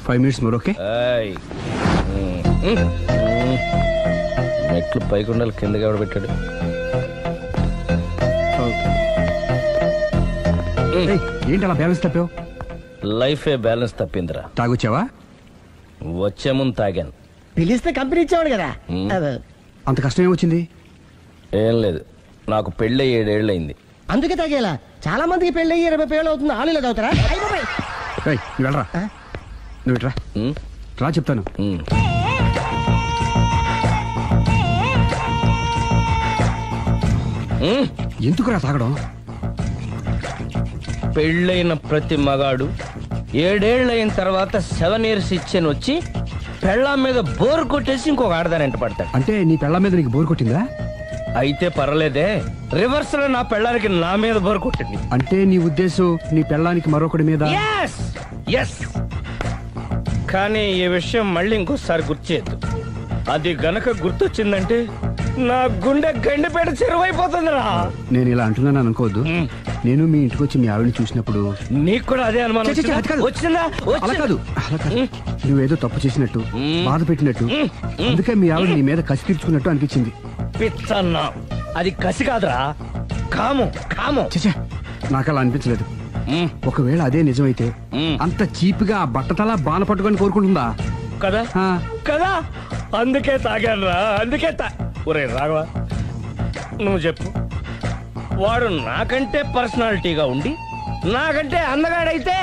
5 minutes more, okay? మెట్లు పైకుండాలి కిందకి ఎవడ పెట్టాడు. ఏంటి అలా బ్యాలెన్స్ తప్పావు? లైఫే బ్యాలెన్స్ తప్పిందిరా. తాగొచ్చావా? వచ్చే ముందు తాగాను. పిలిస్తే కంపెనీ ఇచ్చేవాడు కదా. అంత కష్టం ఏమొచ్చింది? ఏం లేదు, నాకు పెళ్ళి 7 ఏళ్ళు అయింది. అందుకే తాగేలా. చాలా మందికి పెళ్ళి 20 ఏళ్ళు అవుతుంది. ఆలీలో తాగుతారా? నువ్వు వెళ్ళరా, నువ్వు ఇట్రా రా చెప్తాను. ఎందుకురా తాగడం? పెళ్ళైన ప్రతి మగాడు 7 ఏళ్ళు అయిన తర్వాత 7 years ఇచ్చాను వచ్చి పెళ్ళాం మీద బోర్ కొట్టేసి ఇంకొక ఆడదాని ఎంట పడతాడు. అంటే నీ పెళ్ళాం మీద నీకు బోర్ కొట్టిందా? అయితే పర్లేదే, రివర్స్ లో నా పెళ్ళానికి నా మీద బోర్ కొట్టింది. అంటే నీ ఉద్దేశం నీ పెళ్ళానికి మరొకటి మీద? కానీ ఈ విషయం మళ్ళీ ఇంకోసారి గుర్తు చేయద్దు. అది గనక గుర్తొచ్చిందంటే నా గుండె గండిపేట చెరువైపోతుందిరా. నేను ఇలా అంటున్నాను అనుకోవద్దు. నేను మీ ఇంటికి వచ్చి మీ ఆవిడని చూసినప్పుడు నీకు కూడా అదే అనుమానం వచ్చిందా? అలా కాదు, నువ్వేదో తప్పు చేసినట్టు, బాధ పెట్టినట్టు, అందుకే మీ ఆవిడ నీ మీద కసి తీర్చుకున్నట్టు అనిపించింది. పిచ్చన్నా, అది కసి కాదురా, కాము కాము. నాకు అలా అనిపించలేదు. ఒకవేళ అదే నిజమైతే అంత చీప్ గా బట్టతలా బాణ పట్టుకొని కోరుకుంటుందా కదా? కదా, అందుకే తాగాను రా, అందుకే ఒరే రాఘవ, నువ్వు చెప్పు. వాడు నాకంటే పర్సనాలిటీగా ఉండి నాకంటే అందగాడైతే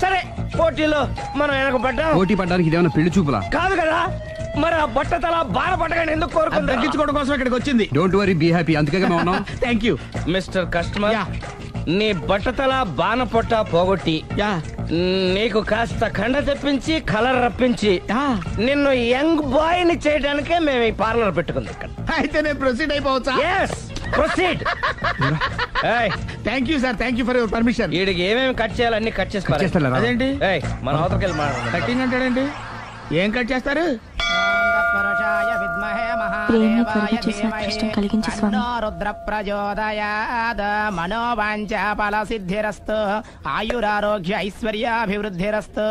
సరే, పోటీలో మనం వెనక పడ్డాం. పోటీ పడ్డానికి ఇదేమన్నా పెళ్లి చూపులా? కాదు కదా, మరి ఆ బట్టతల బాణ పట్టగానే ఎందుకు కోరుకుంది? తగ్గించుకోవడం కోసం ఇక్కడికి వచ్చింది. Don't worry, be happy. అందుకే మేము ఉన్నాం. Thank you mister customer. నీ బట్టతల బాణ పొట్ట పోగొట్టి నీకు కాస్త కండ తెప్పించి కలర్ రప్పించి నిన్ను యంగ్ బాయ్ ని చేయడానికే మేము ఈ పార్లర్ పెట్టుకుంది ఇక్కడ. అయితే నేను ప్రొసీడ్ అయిపోవచ్చా? Proceed. Thank you sir, thank you for your permission. వీడికి ఏమేమి కట్ చేయాలి అన్ని కట్ చేస్తారు. అదేంటి మన అవతలకి వెళ్ళి మాట్లాడు. కటింగ్ అంటాడండి. ఏం కట్ చేస్తారు? ప్రేమ త్వరగా చేసి అదృష్టం కలిగించు స్వామి. రుద్ర ప్రచోదయాద్ మనోవాంఛ ఫల సిద్ధిరస్తు ఆయురారోగ్య ఐశ్వర్యాభివృద్ధిరస్తు.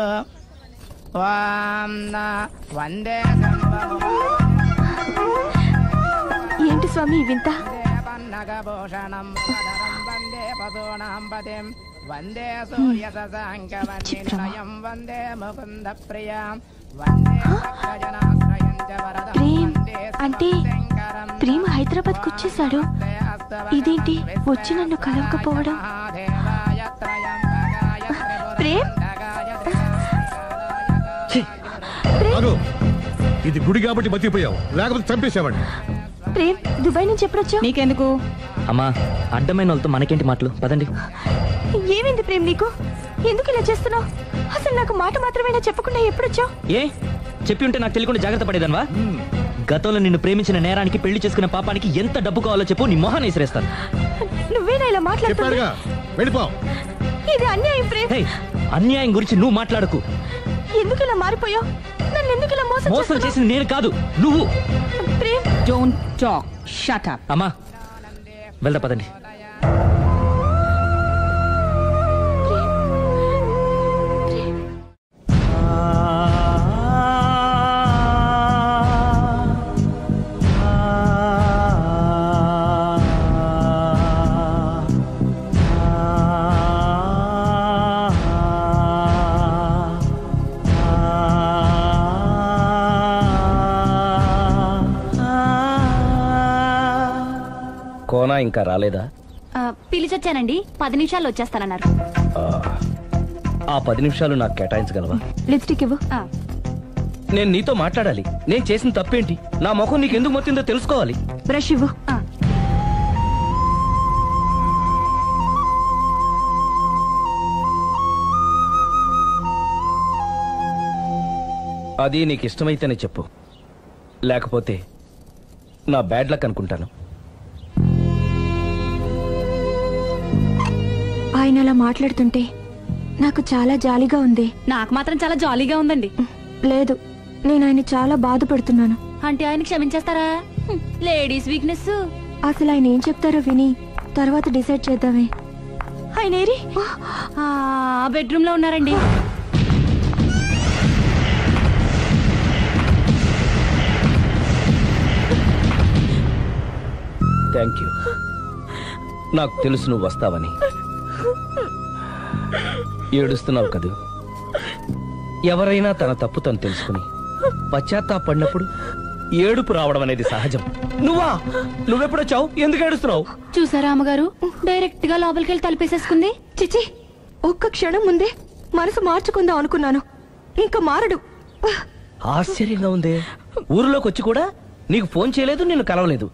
వందే ఏంటి స్వామి వింత? పన్నగభూషణం వందే పశూనాం పతిం వందే సూర్య శశాంకవర్ణినయం వందే ముకుంద ప్రియం వందే భక్తజనాశ్రయం చ వరదం. అంటే ప్రేమ హైదరాబాద్ కు వచ్చేసాడు. ఇదేంటి వచ్చి నన్ను కలవకపోవడం? ప్రేమ్, ఇది గుడి కాబట్టి బతికిపోయావు, లేకపోతే చంపేసావండి. ప్రేమ్, దుబాయ్ నుంచి ఎప్పుడొచ్చావు? నీకెందుకు అమ్మా, అడ్డమైన వాళ్ళతో మనకేంటి మాటలు, పదండి. ఏమైంది ప్రేమ్ నీకు? ఎందుకు ఇలా చేస్తున్నావు? అసలు నాకు మాట మాత్రమేనా చెప్పకుండా ఎప్పుడొచ్చావు? ఏ చెప్పి ఉంటే నాకు తెలియకుండా జాగ్రత్త పడేదన్వా? గతంలో నిన్ను ప్రేమించిన నేరానికి, పెళ్లి చేసుకున్న పాపానికి ఎంత డబ్బు కావాలో చెప్పు, నీ మొహాన్ని విసిరేస్తాను. నువ్వేనా ఇలా మాట్లాడుతున్నావు? ఇది అన్యాయం ప్రేమ్. అన్యాయం గురించి నువ్వు మాట్లాడకు. ఎందుకు ఇలా మారిపోయావు? నన్ను ఎందుకు ఇలా మోసం చేసింది నేను కాదు, నువ్వు. Prem, don't talk, shut up. అమ్మా వెళ్దా పదండి. కోనా ఇంకా రాలేదా? పిలిచొచ్చానండి, 10 నిమిషాల్లో వచ్చేస్తానన్నారు. ఆ 10 నిమిషాలు నాకు కేటాయించగలవా? లిప్స్టిక్ ఇవ్వు. నేను నీతో మాట్లాడాలి. నేను చేసిన తప్పేంటి, నా ముఖం నీకు ఎందుకు మొత్తిందో తెలుసుకోవాలి. బ్రష్ ఇవ్వు. అది నీకు ఇష్టమైతేనే చెప్పు, లేకపోతే నా బ్యాడ్ లక్ అనుకుంటాను. ఆయన అలా మాట్లాడుతుంటే నాకు చాలా జాలీగా ఉంది. నాకు మాత్రం చాలా జాలీగా ఉందండి. లేదు, నేను ఆయన చాలా బాధపడుతున్నాను. అంటే ఆయన క్షమించేస్తారా? Ladies weakness. అసలు ఆయన ఏం చెప్తారో విని తర్వాత డిసైడ్ చేద్దామే. ఆయన ఏరి? బెడ్రూమ్ లో ఉన్నారండి. Thank you. నాకు తెలుసు నువ్వు వస్తావని. ఏడుస్తున్నావు కదూ. ఎవరైనా తన తప్పు తను తెలుసుకుని పశ్చాత్తాపడినప్పుడు ఏడుపు రావడం అనేది సహజం. నువ్వెప్పుడొచ్చావు? ఎందుకు ఏడుస్తున్నావు? చూసారా అమ్మగారు, డైరెక్ట్ గా లోపలికి వెళ్ళి తలుపేసేసుకుంది. చిచి, ఒక్క క్షణం ముందే మనసు మార్చుకుందాం అనుకున్నాను. ఇంకా మారడు. ఆశ్చర్యంగా ఉందే. ఊరిలోకి వచ్చి కూడా నీకు ఫోన్ చేయలేదు, నిన్ను కలవలేదు.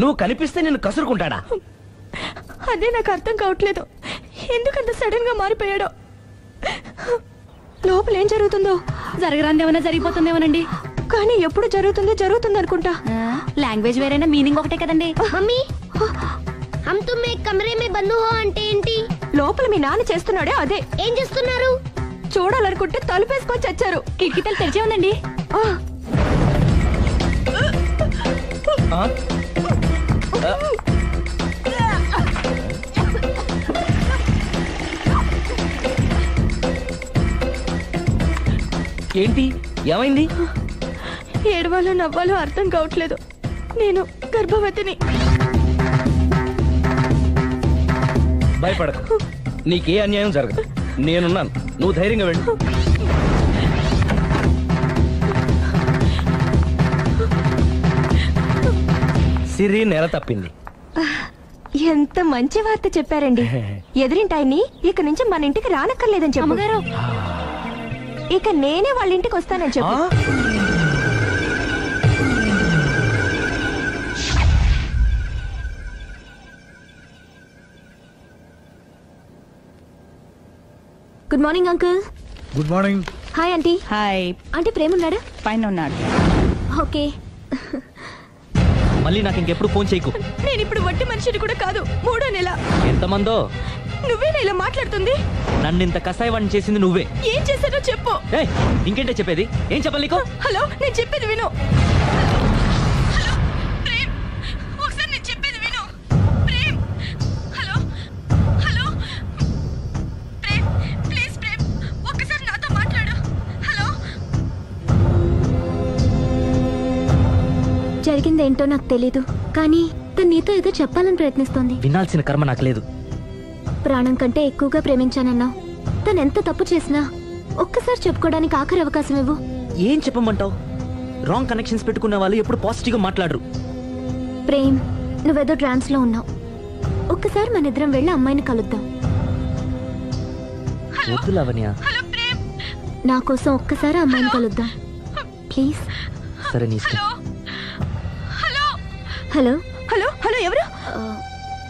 నువ్వు కనిపిస్తే నిన్ను కసురుకుంటాడా? అదే నాకు అర్థం కావట్లేదు. ఎందుకంత సడన్ గా మారిపోయాడో. లోపల ఏం జరుగుతుందో. జరగరాందేమన్నా జరిగిపోతుందేమోనండి. కానీ ఎప్పుడు జరుగుతుంది అనుకుంటా. లాంగ్వేజ్ వేరైనా మీనింగ్ ఒకటే కదండి. మమ్మీ, हम तुम एक कमरे में बंद हो అంటే ఏంటి? లోపల మీ నాన్న చేస్తున్నాడే అదే. ఏం చేస్తున్నారు? చూడాలనుకుంటే తలుపేసుకొని చచ్చారు. కిటికీ తలుపు తెరిచే ఉందండి. ఏంటి? ఏమైంది? ఏడవాలో నవ్వాలో అర్థం కావట్లేదు. నేను గర్భవతిని. భయపడకు, నీకే అన్యాయం జరగదు. నేనున్నాను, నువ్వు ధైర్యంగా వెళ్ళు. సిరి నెల తప్పింది. ఎంత మంచి వార్త చెప్పారండి. ఎదురింటాయని ఇక నుంచి మన ఇంటికి రానక్కర్లేదని చెప్పు. అమ్మగారు, ఇక నేనే వాళ్ళ ఇంటికి వస్తానని చెప్పు. Good morning uncle. Good morning. Hi aunty. Hi. Aunty Prema ఉన్నాడా? పైన ఉన్నాడు. ఓకే. మళ్ళీ నాకు ఇంకెప్పుడు ఫోన్ చేయకు. నేను ఇప్పుడు వట్టి మనిషిని కూడా కాదు. 3వ నెల. ఎంతమందో? నువ్వేనా ఇలా మాట్లాడుతుంది? నన్ను ఇంత కసాయవాడిని చేసింది నువ్వే. ఏం చేశానో చెప్పు. ఇంకేంటే చెప్పేది? ఏం చెప్పాలి నీకు? హలో, నేను చెప్పేది విను. హలో ప్రేమ్, ఒకసారి నేను చెప్పేది విను. Prem, hello hello Prem, please Prem, ఒక్కసారి నాతో మాట్లాడు. హలో. జరిగిందేంటో నాకు తెలీదు, కానీ తను నీతో ఏదో చెప్పాలని ప్రయత్నిస్తోంది. వినాల్సిన కర్మ నాకు లేదు. ప్రాణం కంటే ఎక్కువగా ప్రేమించానన్నావు. తను ఎంత తప్పు చేసినా ఒక్కసారి చెప్పుకోవడానికి ఆఖరి అవకాశం ఇవ్వు. ఏం చెప్పమంటావు? రాంగ్ కనెక్షన్స్ పెట్టుకున్న వాళ్ళు ఎప్పుడు పాజిటివ్ గా మాట్లాడరు. ప్రేమ్, నువ్వేదో ట్రాన్స్ లో ఉన్నావు. ఒక్కసారి మన ఇద్దరం వెళ్ళి అమ్మాయిని కలుద్దాం. వద్దు లావణ్య. నా కోసం ఒక్కసారి అమ్మాయిని కలుద్దాం ప్లీజ్. సరే నీ ఇష్టం. హలో హలో హలో, ఎవరు?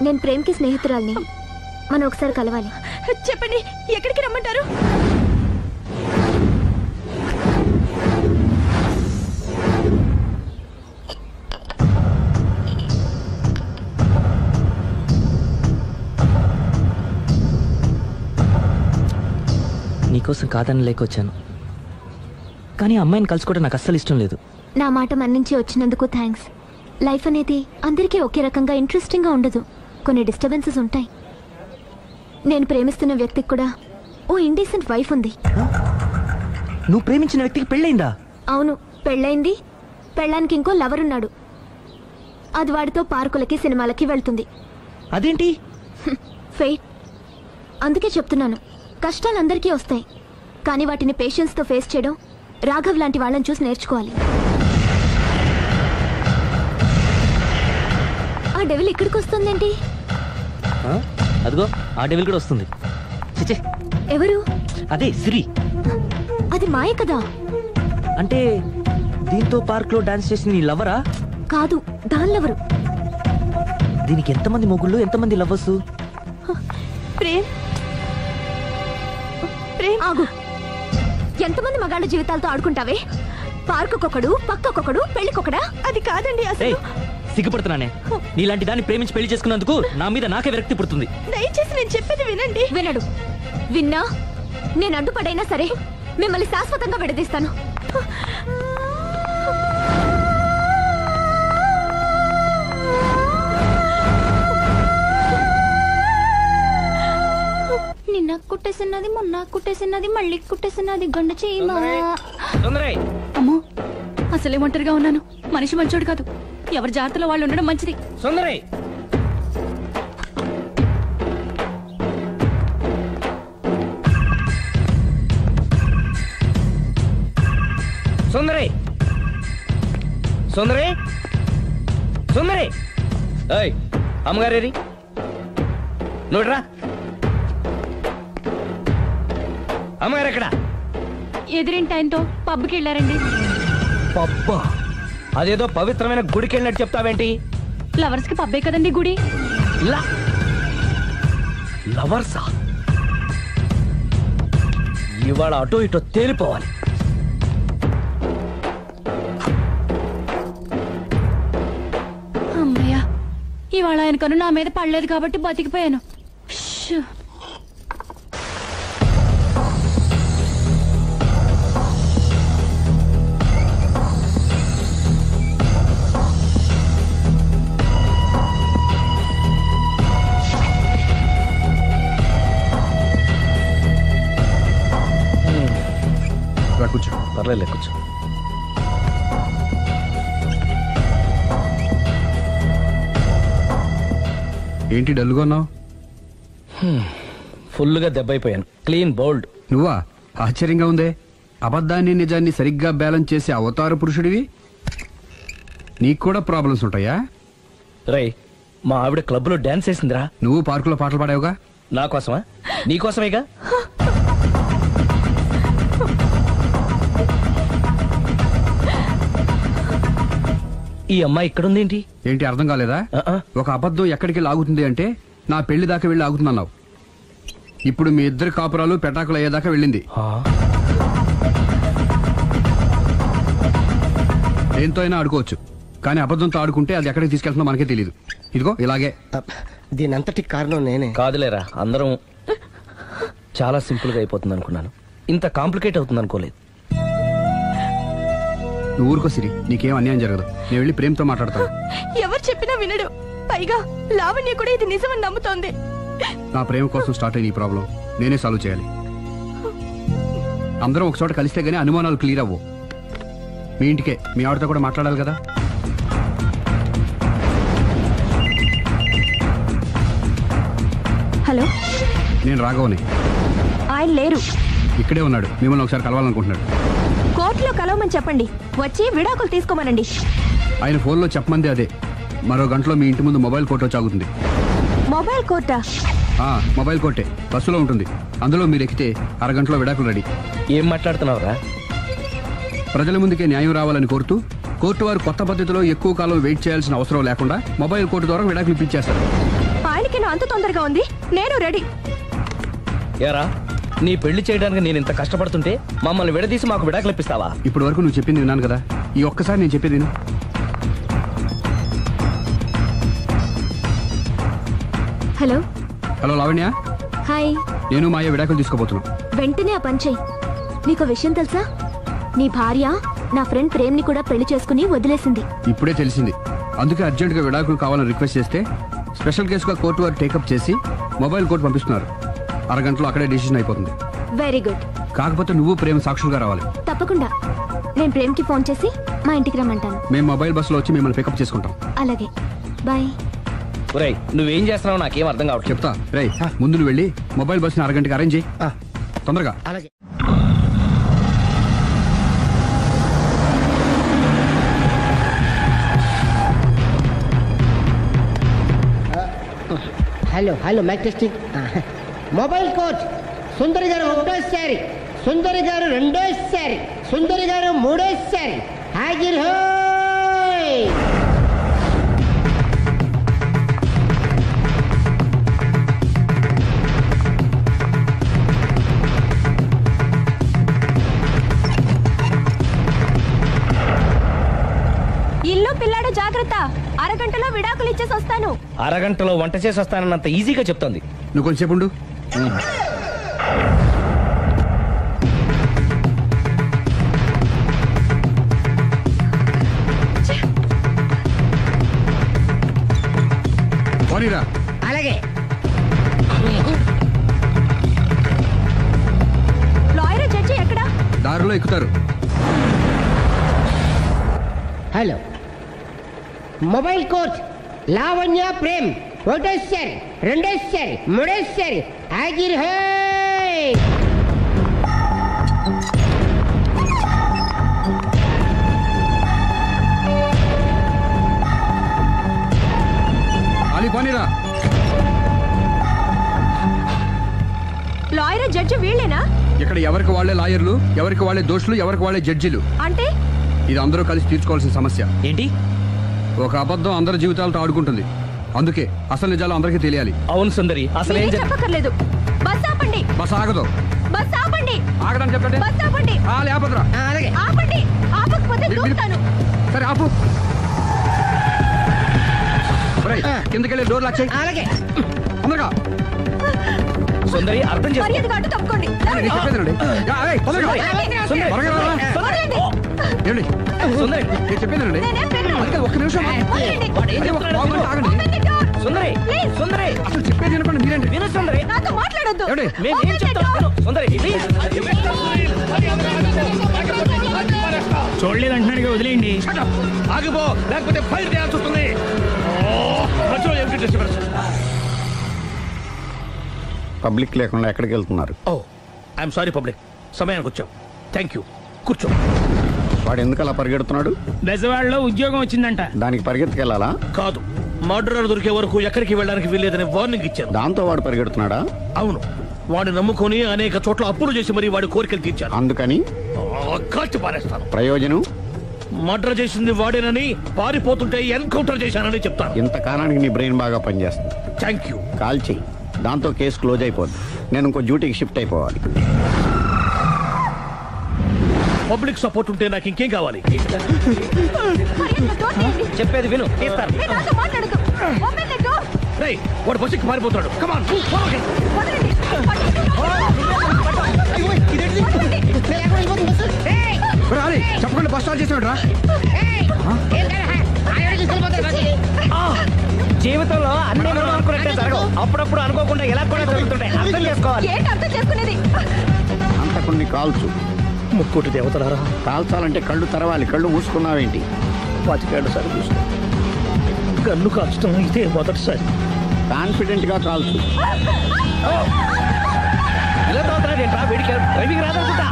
నేను ప్రేమ్కి స్నేహితురాల్ని. మనం ఒకసారి కలవాలి. చెప్పండి, ఎక్కడికి రమ్మంటారు? నీకోసం కాదని లేకొచ్చాను, కానీ అమ్మాయిని కలుసుకోవడం నాకు అస్సలు ఇష్టం లేదు. నా మాట మన్నించి వచ్చినందుకు థ్యాంక్స్. లైఫ్ అనేది అందరికీ ఒకే రకంగా ఇంట్రెస్టింగ్గా ఉండదు. కొన్ని డిస్టర్బెన్సెస్ ఉంటాయి. నేను ప్రేమిస్తున్న వ్యక్తికి కూడా ఓ ఇండీసెంట్ వైఫ్ ఉంది. నువ్వు ప్రేమించిన వ్యక్తికి పెళ్ళైందా? అవును, పెళ్ళైంది. పెళ్ళానికి ఇంకో లవర్ ఉన్నాడు. అది వాడితో పార్కులకి సినిమాలకి వెళ్తుంది. అదేంటి? ఫెయిట్. అందుకే చెప్తున్నాను, కష్టాలు అందరికీ వస్తాయి, కానీ వాటిని పేషెన్స్తో ఫేస్ చేయడం రాఘవ్ లాంటి వాళ్ళని చూసి నేర్చుకోవాలి. ఆ డెవిల్ ఇక్కడికి వస్తుందేంటి? అదిగో ఆ డెవిల్ కూడా వస్తుంది. చిచ్చే, ఎవరు? అదే సిరి. అది మాయ కదా. అంటే దీంతో పార్క్ లో డాన్స్ చేసిన నీ లవరా? కాదు, దాని లవరు. దీనికి ఎంతమంది మొగుళ్ళు, ఎంతమంది లవర్స్? ప్రేమ్, ప్రేమ్ ఆగు. ఎంతమంది మగాళ్ళ జీవితాలతో ఆడుకుంటావే? పార్కుకొకడు, పక్కకొకడు, పెళ్లికొకడా? అది కాదండి అసలు. సిగ్గుపడుతున్నానే. నీలాంటి దాన్ని ప్రేమించి పెళ్లి చేసుకున్నందుకు నా మీద నాకే విరక్తి పుడుతుంది. దయచేసి నేను చెప్పేది వినండి. వినడు. విన్నా నేను అడ్డుపడైనా సరే మిమ్మల్ని శాశ్వతంగా విడదీస్తాను. నిన్న కుట్టేసినది మొన్న కుట్టేసినది మళ్ళీ కుట్టేసినది గండ చేయమా. అమ్మో అసలే ఒంటరిగా ఉన్నాను. మనిషి మంచోడు కాదు. ఎవరి జాగ్రత్తలో వాళ్ళు ఉండడం మంచిది. సుందరి సుందరి సుందరి సుందరి ఏయ్ అమ్మగారేరి నువ్వురా. అమ్మగారు ఎక్కడ? ఎదిరింటి ఆయనతో పబ్కి వెళ్ళారండి. పబ్బా? అదేదో పవిత్రమైన గుడికి వెళ్ళినట్టు చెప్తావేంటి? లవర్స్ కి పబ్బే కదండి గుడి. లవర్సా? ఇవాళ అటో ఇటో తేలిపోవాలి. అమ్మయ్య, ఇవాళ ఆయన కను నా మీద పడలేదు కాబట్టి బతికిపోయాను. షూ. కూర్చో. పర్లేదు కూర్చో. ఏంటి డల్గా ఉన్నావు? ఫుల్గా దెబ్బైపోయాను. Clean bowled. నువ్వా? ఆశ్చర్యంగా ఉందే. అబద్ధాన్ని నిజాన్ని సరిగ్గా బ్యాలెన్స్ చేసే అవతార పురుషుడివి. నీకు కూడా ప్రాబ్లమ్స్ ఉంటాయా? రై, మా ఆవిడ క్లబ్ లో డాన్స్ వేసిందిరా. నువ్వు పార్కులో పాటలు పాడావుగా. నా కోసమా? నీకోసమేగా. ఈ అమ్మాయి ఇక్కడుందేంటి? ఏంటి అర్థం కాలేదా? ఒక అబద్ధం ఎక్కడికి లాగుతుంది అంటే నా పెళ్లి దాకా వెళ్ళి ఆగుతున్నావు. ఇప్పుడు మీ ఇద్దరు కాపురాలు పెటాకులు అయ్యేదాకా వెళ్ళింది. దేంతో అయినా ఆడుకోవచ్చు, కానీ అబద్ధంతో ఆడుకుంటే అది ఎక్కడికి తీసుకెళ్తుందో మనకే తెలియదు. ఇదిగో ఇలాగే. దీని అంతటి కారణం నేనే. కాదులేరా, అందరం చాలా సింపుల్ గా అయిపోతుంది అనుకున్నాను. ఇంత కాంప్లికేట్ అవుతుంది అనుకోలేదు. నువ్వు ఊరుకో సిరి, నీకేం అన్యాయం జరగదు. నేను వెళ్ళి ప్రేమతో మాట్లాడతాను. ఎవరు చెప్పినా వినడు. పైగా లావణ్య కూడా ఇది నిజమని నమ్ముతోంది. నా ప్రేమ కోసం స్టార్ట్ అయిన ఈ ప్రాబ్లం నేనే సాల్వ్ చేయాలి. అందరం ఒక చోట కలిస్తే గానీ అనుమానాలు క్లియర్ అవ్వు. మీ ఇంటికే, మీ ఆవిడతో కూడా మాట్లాడాలి కదా. హలో, నేను రాఘవని. ఆయన లేరు. ఇక్కడే ఉన్నాడు. మిమ్మల్ని ఒకసారి కలవాలనుకుంటున్నాడు. కోర్టులో కలవమని చెప్పండి. వచ్చి విడాకులు తీసుకోమనండి. ఆయన ఫోన్లో చెప్పమంది అదే. మరో గంటలో మీ ఇంటి ముందు మొబైల్ కోర్టు వచ్చి ఆగుతుంది. మొబైల్ కోర్టా? మొబైల్ కోర్టే. బస్సులో ఉంటుంది. అందులో మీరు ఎక్కితే అరగంటలో విడాకులు రెడీ. ఏం మాట్లాడుతున్నావురా? ప్రజల ముందుకే న్యాయం రావాలని కోరుతూ కోర్టు వారు కొత్త పద్ధతిలో ఎక్కువ కాలం వెయిట్ చేయాల్సిన అవసరం లేకుండా మొబైల్ కోర్టు ద్వారా విడాకులు ఇప్పించేస్తారు. ఆయనకి నా అంత తొందరగా ఉంది. నేను రెడీ. యారా, నీ పెళ్లి చేయడానికి నేను ఇంత కష్టపడుతుంటే మమ్మల్ని విడదీసి మాకు విడాకులు ఇప్పిస్తావా? ఇప్పటి వరకు నువ్వు చెప్పింది విన్నాను కదా. ఈ ఒక్కసారి నేను చెప్పేది విను. హలో. హలో లావణ్య. హాయ్. నేను మాయ విడాకులు తీసుకోబోతున్నాను. వెంటనే ఆ పని చెయ్యి. నీకు విషయం తెలుసా? నీ భార్య నా ఫ్రెండ్ ప్రేమ్ని కూడా పెళ్లి చేసుకుని వదిలేసింది. ఇప్పుడే తెలిసింది. అందుకే అర్జెంటుగా విడాకులు కావాలని రిక్వెస్ట్ చేస్తే స్పెషల్ కేసుగా కోర్టు వారు టేకప్ చేసి మొబైల్ కోర్టు పంపిస్తున్నారు. అరగంటలో అక్కడే డిసిషన్ అయిపోతుంది. Very good. కాకపోతే నువ్వు ప్రేమ సాక్షులుగా రావాలి. తప్పకుండా. నేను ప్రేమ్కి ఫోన్ చేసి మా ఇంటికి రమ్మంటాను. మేము మొబైల్ బస్సులో వచ్చి మిమ్మల్ని పికప్ చేసుకుంటాం. అలాగే, బాయ్. రేయ్, నువ్వేం చేస్తున్నావు నాకేం అర్థం కావట్లేదు. చెప్తా. రేయ్, ముందు నువ్వు వెళ్ళి మొబైల్ బస్సుని అరగంటకి అరేంజ్ చేయి. తొందరగా. అలాగే. Hello hello mike testing. Mobile coach Sundari గారు ఒకటోసారి, సుందరి గారు రెండోసారి, సుందరి గారు మూడోసారి. హాజర్ హోయ్. ఇల్లు పిల్లాడు జాగ్రత్త. అరగంటలో విడాకులు ఇచ్చేసి వస్తాను. అరగంటలో వంట చేసి వస్తానన్నంత ఈజీగా చెప్తోంది. నువ్వు కొంచెంసేపు ఉండు. అలాగే. కారులో ఎక్కుతారు. Hello, mobile coach Lavanya Prem ఒకటోసారి, రెండోసారి, మూడోసారి హాజరు హై. పోనీరా. లాయర్ జడ్జి వీళ్ళేనా? ఇక్కడ ఎవరికి వాళ్ళే లాయర్లు, ఎవరికి వాళ్ళే దోషులు, ఎవరికి వాళ్ళే జడ్జిలు. అంటే ఇది అందరూ కలిసి తీర్చుకోవాల్సిన సమస్య. ఏంటి? ఒక అబద్ధం అందరి జీవితాలతో ఆడుకుంటుంది. అందుకే అసలు నిజాలు అందరికీ తెలియాలి. అవును సుందరి, అసలు ఏం చెప్పక్కర్లేదు. బస్ ఆపండి. బస్ ఆగదు. బస్ ఆపండి. ఆగడం చెప్పండి. బస్ ఆపండి. లేపద్రా. ఆపండి. ఆపకపోతే దూకుతాను. సరే ఆపు. కిందకెళ్ళి డోర్ లాక్ చేయి. అలాగే. తొందరగా. సుందరి అర్థం మర్యాదగా అడ్డు తప్పుకోండి. చెప్పేదండి. చెప్పేదండి. ఒక్క నిమిషం సుందరి, సుందరి అసలు చెప్పేది వినపండి. మీరేంటి? విను సుందరి, నాతో మాట్లాడొద్దు. మేమేం చెప్తాం సుందరి. చూడలేదు అంటున్నాడు, వదిలేయండి. ఆగిపో, లేకపోతే ఫైర్ చేయాల్సి వస్తుంది. పబ్లిక్ లేకుండా ఎక్కడికి వెళ్తున్నారు? ఐఎమ్ సారీ పబ్లిక్, సమయానికి వచ్చాం. థ్యాంక్ యూ, కూర్చో. వాడు ఎందుకు అలా పరిగెడుతున్నాడు? బెజవాడలో ఉద్యోగం వచ్చిందంట. దానికి పరిగెత్తుకెళ్ళాలా? కాదు, మర్డరర్ దొరికే వరకు ఎక్కడికి వెళ్ళడానికి వీల్లేదని వార్నింగ్ ఇచ్చాను. దాంతో వాడు పరిగెడుతున్నాడా? అవును, వాడిని నమ్ముకొని అనేక చోట్ల అప్పులు చేసి మరి వాడి కోరికలు తీర్చాను. అందుకని కాల్చి పారేస్తాను. ప్రయోజనం? మర్డర్ చేసింది వాడేనని, పారిపోతుంటే ఎన్కౌంటర్ చేశానని చెప్తాను. ఇంతకాలానికి నీ బ్రెయిన్ బాగా పనిచేస్తుంది. Thank you. కాల్ చెయ్యి, దాంతో కేసు క్లోజ్ అయిపోద్ది. నేను ఇంకో డ్యూటీకి షిఫ్ట్ అయిపోవాలి. పబ్లిక్ సపోర్ట్ ఉంటే నాకు ఇంకేం కావాలి? చెప్పేది విను. వాడు బస్సుకి మారిపోతాడు. కమాన్. చెప్పకుండా బస్ స్టార్ట్ చేసాడు రా. జీవితంలో అన్ని మనం అనుకున్నట్టే జరగవు. అప్పుడప్పుడు అనుకోకుండా ఎలా కూడా జరుగుతుంటాయి. అర్థం చేసుకోవాలి. అర్థం చేసుకునేది? అంతకుని కాల్చు. ముక్కోటి దేవతలారా, కాల్చాలంటే కళ్ళు తెరవాలి. కళ్ళు మూసుకున్నావేంటి? 25 సార్లు చూసుకో. గన్ను కాల్చడం ఇదే మొదటిసారి. కాన్ఫిడెంట్ గా కాల్చు. ఇలా తోతున్నాడేంట్రా? వీడికి డ్రైవింగ్ రాదనుకుంటా.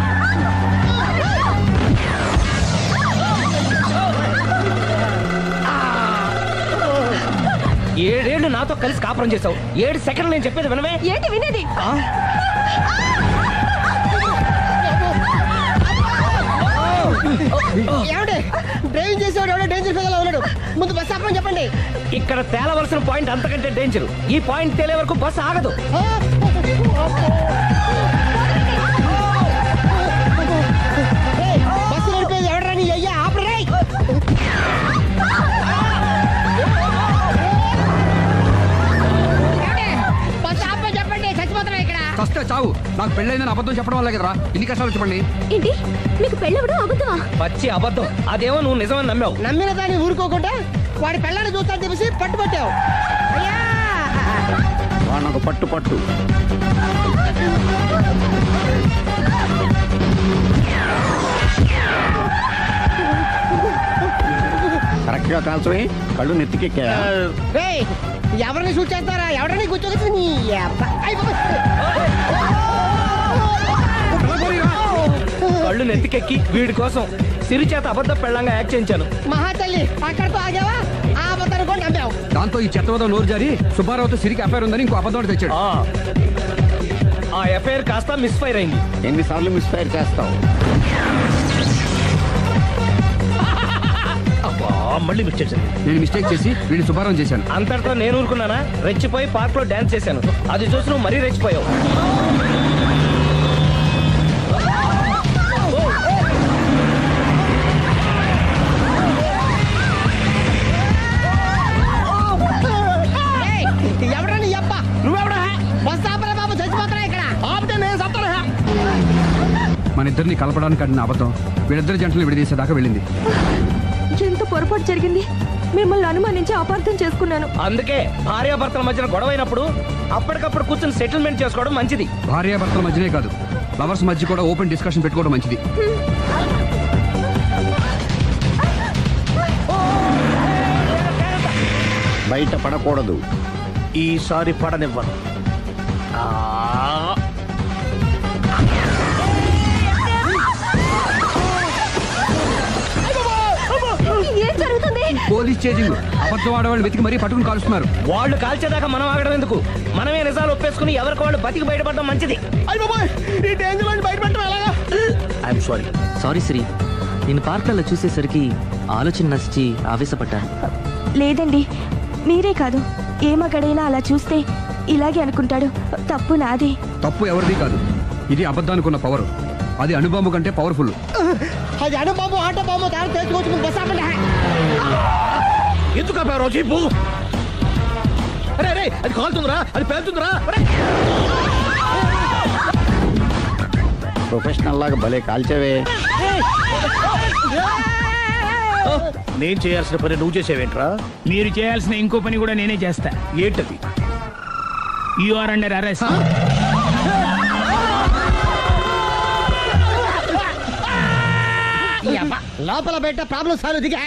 ఏడేళ్లు నాతో కలిసి కాపురం చేసావు. 7 సెకండ్లు నేను చెప్పేది వినవే. ఏంటి వినేది? ఏమంటే డ్రైవింగ్ చేసేవాడు ఎవడో డేంజర్ ఫీల్ ఉన్నాడు. ముందు బస్ ఆపమని చెప్పండి. ఇక్కడ తేలవలసిన పాయింట్ అంతకంటే డేంజర్. ఈ పాయింట్ తేలే వరకు బస్సు ఆగదు. బస్సు నడిపేది ఎవడరాని అయ్యా ఆపరే. బస్సు ఆపమని చెప్పండి. చచ్చిపోతున్నా ఇక్కడ. చస్తే చావు. నాకు పెళ్ళైందని అబద్ధం చెప్పడం వల్ల కదరా ఇన్ని కష్టాలు చెప్పండి. ఏంటి మీకు పెళ్ళవడం అబద్ధమా? పచ్చి అబద్ధం. అదేమో నువ్వు నిజమని నమ్మావు. నమ్మిన దాన్ని ఊరుకోకుండా వాడి పెళ్ళాన్ని చూస్తాను చెప్పేసి పట్టుబట్టావు. అయ్యా వాడినొక పట్టు పట్టు. కరెక్ట్ గా కాల్చవే. కళ్ళు నెత్తికెక్కా. ఎవరిని షూట్ చేస్తారా? ఎవరిని కూర్చోవచ్చు. కళ్ళు నెత్తికెక్కి వీడి కోసం సిరి చేత అబద్ధ పెళ్ళంగా యాక్ట్ చేయించాను. మహాతల్లి అక్కడితో ఆగావా? ఆ అబద్ధాన్ని కూడా నమ్మావు. దాంతో ఈ చెత్తవదో నోరు జారి సుబ్బారావుతో సిరికి అఫైర్ ఉందని ఇంకో అబద్ధం తెచ్చాడు. ఆ ఎఫ్ఐఆర్ కాస్త మిస్ఫైర్ అయింది. ఎన్నిసార్లు మిస్ఫైర్ చేస్తావు? మళ్ళీ మిస్టేక్. నేను మిస్టేక్ చేసి వీడిని సుబ్బారావు చేశాను. అంతటితో నేను ఊరుకున్నానా? రెచ్చిపోయి పార్క్ లో డాన్స్ చేశాను. అది చూసి నువ్వు మరీ రెచ్చిపోయావు. ఎవడని అబ్బా? నువ్వెవడా? బస్ ఆపరా బాబు, చచ్చిపోతున్నా ఇక్కడ. ఆపితే నేను సత్తాను. మన ఇద్దరిని కలపడానికి అడిగిన అబద్ధం వీళ్ళిద్దరి జంటలు విడదీసేదాకా వెళ్ళింది. ఎంత పొరపాటు జరిగింది. మిమ్మల్ని అనుమానించి అపార్థం చేసుకున్నాను. అందుకే భార్యాభర్తల మధ్యన గొడవైనప్పుడు అప్పటికప్పుడు కూర్చొని సెటిల్మెంట్ చేసుకోవడం మంచిది. భార్యాభర్తల మధ్యనే కాదు, లవర్స్ మధ్య కూడా ఓపెన్ డిస్కషన్ పెట్టుకోవడం మంచిది. బయట పడకూడదు. ఈసారి పడనివ్వను. ఏం జరుగుతుంది? Police chasing. అబద్ధం ఆడవాళ్ళు వెతికి మరీ పట్టుకుని కాలుస్తున్నారు. వాళ్ళు కాల్చేదాకా మనం ఆగడం ఎందుకు? మనమే నిజాలు ఒప్పేసుకుని ఎవరికి వాళ్ళు బతికి బయటపడడం మంచిది. I'm sorry. సారీ శ్రీ, నేను పార్కులలో చూసేసరికి ఆలోచన నచ్చి ఆవేశపడ్డాను. లేదండి, మీరే కాదు, ఏ మగాడైనా అలా చూస్తే ఇలాగే అనుకుంటాడు. తప్పు నాది. తప్పు ఎవరిది కాదు. ఇది అబద్ధానికున్న పవర్. అది అణుబాంబు కంటే పవర్ఫుల్. అది అణుబాంబు ఆట బాంబు దాని తెలుసుకోవచ్చు. బస్ ఎందుకు ఆపారో చెప్పు. అరే అది కాలుతుందిరా, అది పేలుతుందిరా. ప్రొఫెషనల్ లాగా భలే కాల్చేవే. నేను చేయాల్సిన పని నువ్వు చేసేవేంట్రా? మీరు చేయాల్సిన ఇంకో పని కూడా నేనే చేస్తా. ఏంటది? You are under arrest. లోపల బయట ప్రాబ్లం సాల్వ్ దిగా.